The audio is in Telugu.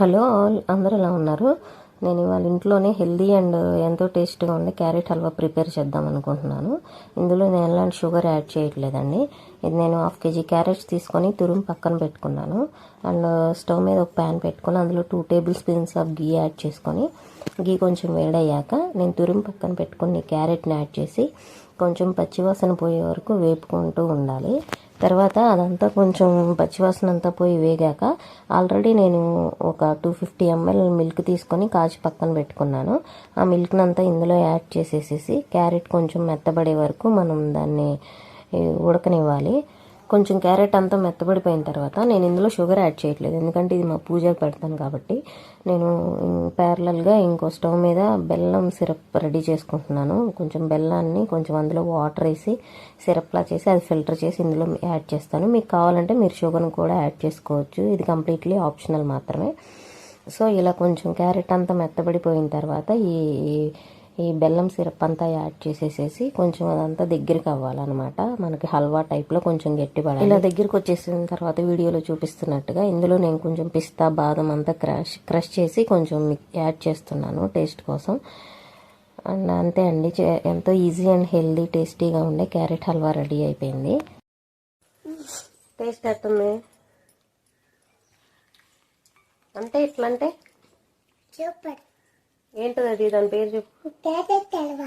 హలో ఆల్, అందరూ ఎలా ఉన్నారు? నేను ఇవాళ ఇంట్లోనే హెల్దీ అండ్ ఎంతో టేస్ట్గా ఉండే క్యారెట్ హల్వా ప్రిపేర్ చేద్దాం అనుకుంటున్నాను. ఇందులో నేను ఎలాంటి షుగర్ యాడ్ చేయట్లేదండి. ఇది నేను 1/2 kg క్యారెట్స్ తీసుకొని తురుము పక్కన పెట్టుకున్నాను. అండ్ స్టవ్ మీద ఒక ప్యాన్ పెట్టుకొని అందులో 2 table spoons of ghee add చేసుకొని, గీ కొంచెం వేడయ్యాక నేను తురుము పక్కన పెట్టుకుని క్యారెట్ని యాడ్ చేసి కొంచెం పచ్చివాసన పోయే వరకు వేపుకుంటూ ఉండాలి. తర్వాత అదంతా కొంచెం పచ్చివాసన అంతా పోయి వేగాక ఆల్రెడీ నేను ఒక 250 ml మిల్క్ తీసుకొని కాచి పక్కన పెట్టుకున్నాను. ఆ మిల్క్ని అంతా ఇందులో యాడ్ చేసేసేసి క్యారెట్ కొంచెం మెత్తబడే వరకు మనం దాన్ని ఉడకనివ్వాలి. కొంచెం క్యారెట్ అంతా మెత్తబడిపోయిన తర్వాత నేను ఇందులో షుగర్ యాడ్ చేయట్లేదు, ఎందుకంటే ఇది మా పూజకి పెడతాను కాబట్టి. నేను ప్యారలల్గా ఇంకో స్టవ్ మీద బెల్లం సిరప్ రెడీ చేసుకుంటున్నాను. కొంచెం బెల్లాన్ని కొంచెం అందులో వాటర్ వేసి సిరప్లా చేసి అది ఫిల్టర్ చేసి ఇందులో యాడ్ చేస్తాను. మీకు కావాలంటే మీరు షుగర్ని కూడా యాడ్ చేసుకోవచ్చు, ఇది కంప్లీట్లీ ఆప్షనల్ మాత్రమే. సో ఇలా కొంచెం క్యారెట్ అంతా మెత్తబడిపోయిన తర్వాత ఈ బెల్లం సిరప్ అంతా యాడ్ చేసేసేసి కొంచెం అదంతా దగ్గరికి అవ్వాలన్నమాట. మనకి హల్వా టైప్లో కొంచెం గట్టిపడాలి. ఇలా దగ్గరికి వచ్చేసిన తర్వాత వీడియోలో చూపిస్తున్నట్టుగా ఇందులో నేను కొంచెం పిస్తా బాదం అంతా క్రష్ చేసి కొంచెం యాడ్ చేస్తున్నాను టేస్ట్ కోసం. అండ్ అంతే అండి, ఎంతో ఈజీ అండ్ హెల్దీ టేస్టీగా ఉండే క్యారెట్ హల్వా రెడీ అయిపోయింది. టేస్ట్ ఎట్టుంది? అంటే ఇట్లా అంటే సూపర్. ఏంటది అది? దాని పేరు చెప్పు. క్యారెట్ హల్వా.